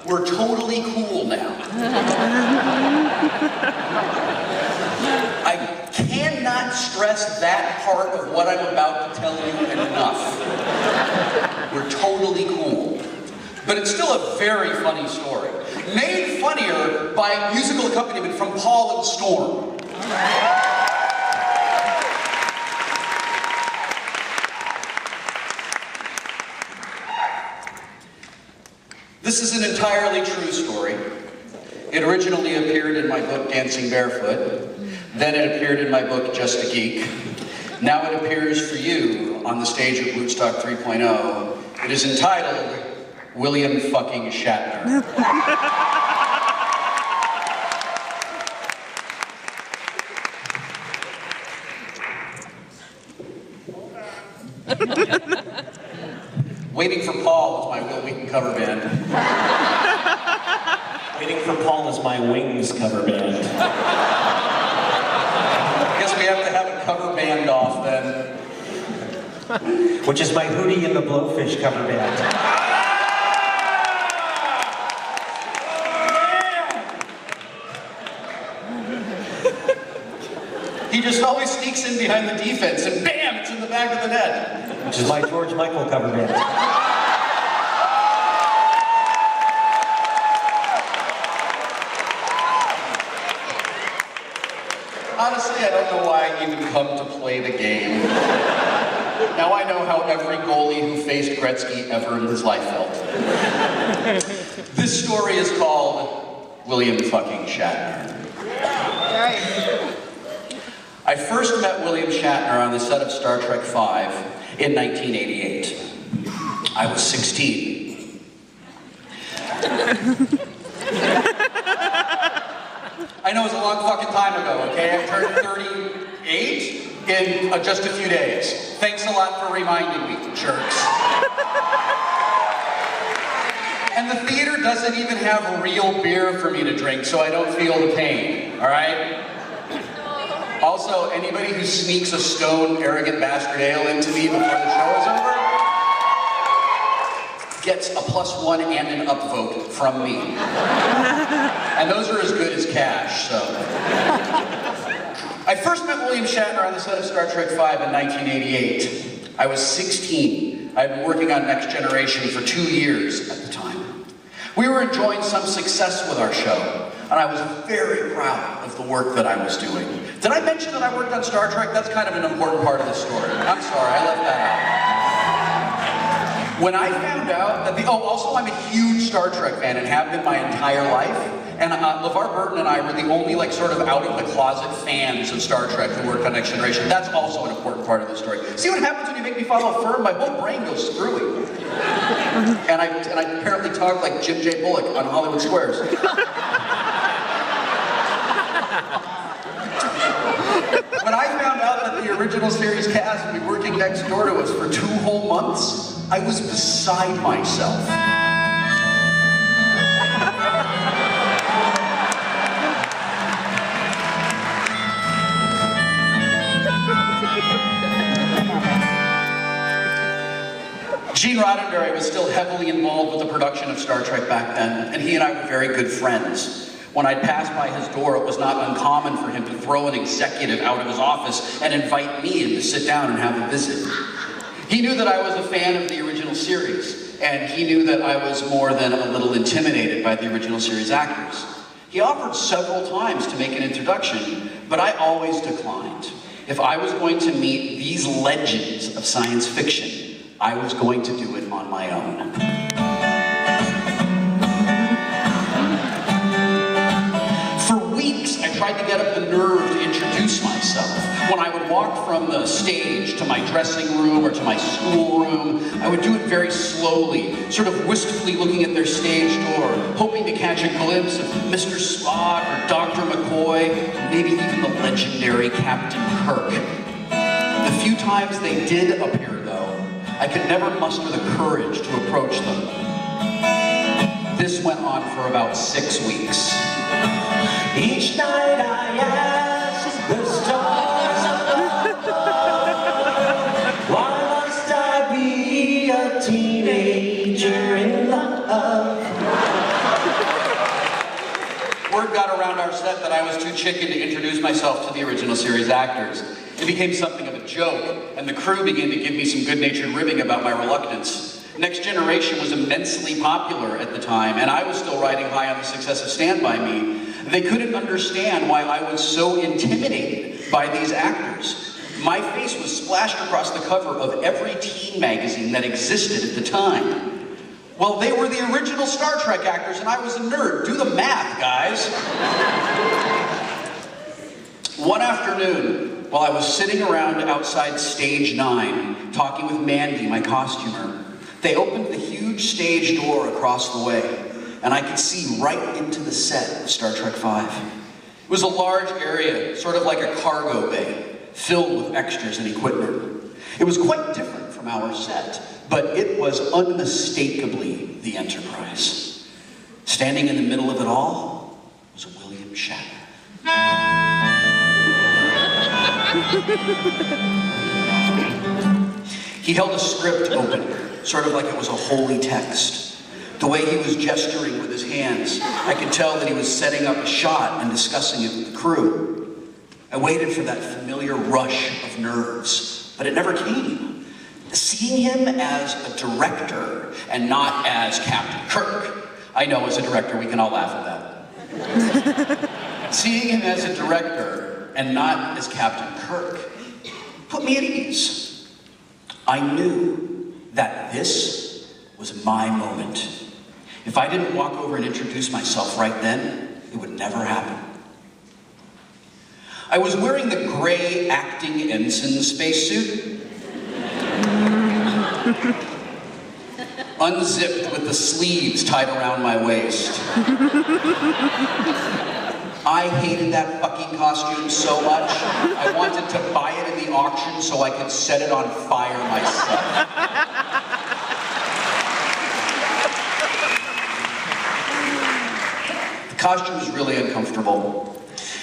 we're totally cool now. I cannot stress that part of what I'm about to tell you enough. We're totally cool. But it's still a very funny story. Made funnier by musical accompaniment from Paul and Storm. This is an entirely true story. It originally appeared in my book, Dancing Barefoot. Then it appeared in my book, Just a Geek. Now it appears for you on the stage of W00tstock 3.0. It is entitled, William fucking Shatner. Waiting for Paul is my Wil Wheaton cover band. Waiting for Paul is my Wings cover band. Guess we have to have a cover band off then. Which is my Hootie and the Blowfish cover band. He just always sneaks in behind the defense and bam, it's in the back of the net. Which is my George Michael cover band. Honestly, I don't know why I even come to play the game. Now I know how every goalie who faced Gretzky ever in his life felt. This story is called William fucking Shatner. I first met William Shatner on the set of Star Trek V in 1988. I was 16. I know it's a long fucking time ago, okay? I turned 38 in just a few days. Thanks a lot for reminding me, jerks. And the theater doesn't even have real beer for me to drink, so I don't feel the pain, all right? Also, anybody who sneaks a stone, arrogant bastard ale into me before the show is over gets a +1 and an upvote from me. And those are as good as cash, so. I first met William Shatner on the set of Star Trek V in 1988. I was 16. I had been working on Next Generation for 2 years at the time. We were enjoying some success with our show, and I was very proud of the work that I was doing. Did I mention that I worked on Star Trek? That's kind of an important part of the story. I'm sorry, I left that out. When I found out that also I'm a huge Star Trek fan and have been my entire life, and LeVar Burton and I were the only sort of out-of-the-closet fans of Star Trek who worked on Next Generation. That's also an important part of the story. See what happens when you make me follow a firm? My whole brain goes screwy. And I apparently talk like Jim J. Bullock on Hollywood Squares. When I found out that the original series cast would be working next door to us for 2 whole months, I was beside myself. Gene Roddenberry was still heavily involved with the production of Star Trek back then, and he and I were very good friends. When I'd pass by his door, it was not uncommon for him to throw an executive out of his office and invite me in to sit down and have a visit. He knew that I was a fan of the original series, and he knew that I was more than a little intimidated by the original series actors. He offered several times to make an introduction, but I always declined. If I was going to meet these legends of science fiction, I was going to do it on my own. For weeks, I tried to get up the nerve to introduce myself. When I would walk from the stage to my dressing room or to my schoolroom, I would do it very slowly, sort of wistfully looking at their stage door, hoping to catch a glimpse of Mr. Spock or Dr. McCoy, maybe even the legendary Captain Kirk. The few times they did appear, though, I could never muster the courage to approach them. This went on for about 6 weeks. Each night I ask the stars above, why must I be a teenager in love? around our set that I was too chicken to introduce myself to the original series actors. It became something of a joke, and the crew began to give me some good-natured ribbing about my reluctance. Next Generation was immensely popular at the time, and I was still riding high on the success of Stand By Me. They couldn't understand why I was so intimidated by these actors. My face was splashed across the cover of every teen magazine that existed at the time. Well, they were the original Star Trek actors, and I was a nerd. Do the math, guys. One afternoon, while I was sitting around outside Stage 9, talking with Mandy, my costumer, they opened the huge stage door across the way, and I could see right into the set of Star Trek V. It was a large area, sort of like a cargo bay, filled with extras and equipment. It was quite different from our set, but it was unmistakably the Enterprise. Standing in the middle of it all was William Shatner. He held a script open, sort of like it was a holy text. The way he was gesturing with his hands, I could tell that he was setting up a shot and discussing it with the crew. I waited for that familiar rush of nerves, but it never came. Seeing him as a director and not as Captain Kirk, I know as a director we can all laugh at that. Seeing him as a director and not as Captain Kirk put me at ease. I knew that this was my moment. If I didn't walk over and introduce myself right then, it would never happen. I was wearing the gray acting ensign spacesuit, unzipped with the sleeves tied around my waist. I hated that fucking costume so much, I wanted to buy it in the auction so I could set it on fire myself. The costume was really uncomfortable,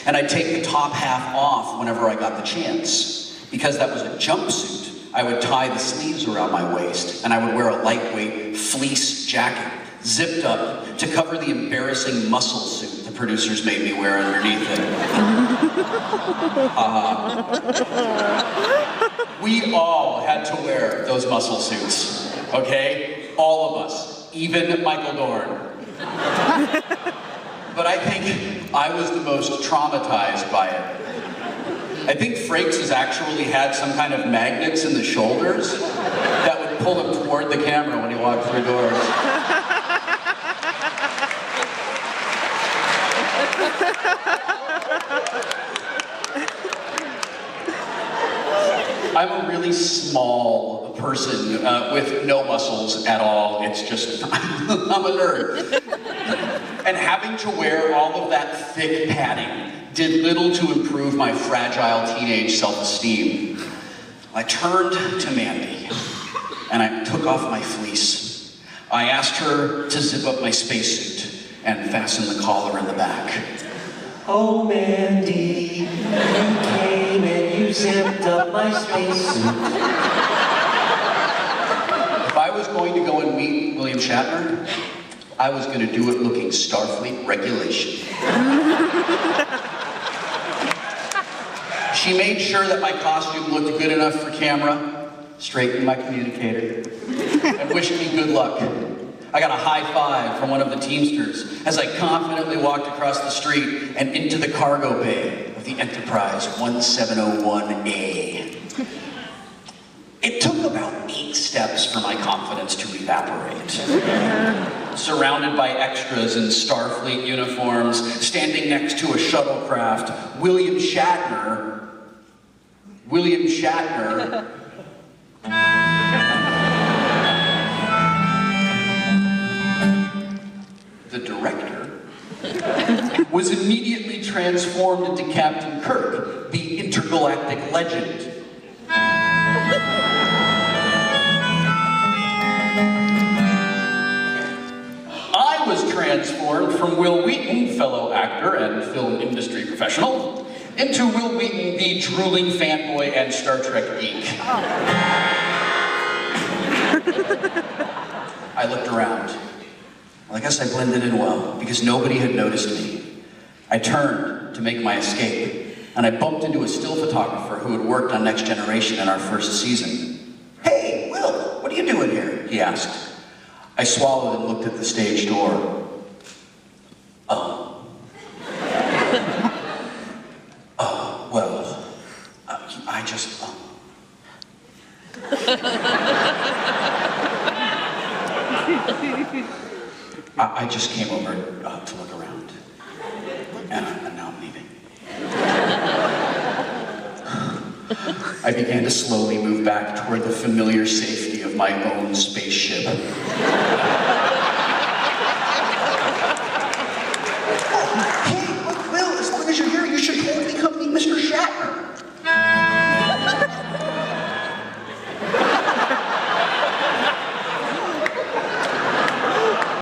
and I'd take the top half off whenever I got the chance. Because that was a jumpsuit, I would tie the sleeves around my waist, and I would wear a lightweight fleece jacket, zipped up to cover the embarrassing muscle suit the producers made me wear underneath it. We all had to wear those muscle suits, okay? All of us, even Michael Dorn. But I think I was the most traumatized by it. I think Frakes has actually had some kind of magnets in the shoulders that would pull him toward the camera when he walked through doors. I'm a really small person with no muscles at all. It's just, I'm a nerd. And having to wear all of that thick padding did little to improve my fragile teenage self-esteem. I turned to Mandy, and I took off my fleece. I asked her to zip up my spacesuit and fasten the collar in the back. Oh, Mandy, you came and you zipped up my spacesuit. If I was going to go and meet William Shatner, I was going to do it looking Starfleet regulation. She made sure that my costume looked good enough for camera, straightened my communicator, and wished me good luck. I got a high five from one of the Teamsters as I confidently walked across the street and into the cargo bay of the Enterprise 1701A. It took about 8 steps for my confidence to evaporate. Surrounded by extras in Starfleet uniforms, standing next to a shuttlecraft, William Shatner, the director, was immediately transformed into Captain Kirk, the intergalactic legend. I was transformed from Wil Wheaton, fellow actor and film industry professional, into Wil Wheaton, the drooling fanboy and Star Trek geek. I looked around. Well, I guess I blended in well, because nobody had noticed me. I turned to make my escape, and I bumped into a still photographer who had worked on Next Generation in our first season. "Hey, Will, what are you doing here?" he asked. I swallowed and looked at the stage door. I just, I just came over to look around, and now I'm leaving. I began to slowly move back toward the familiar safety of my own spaceship.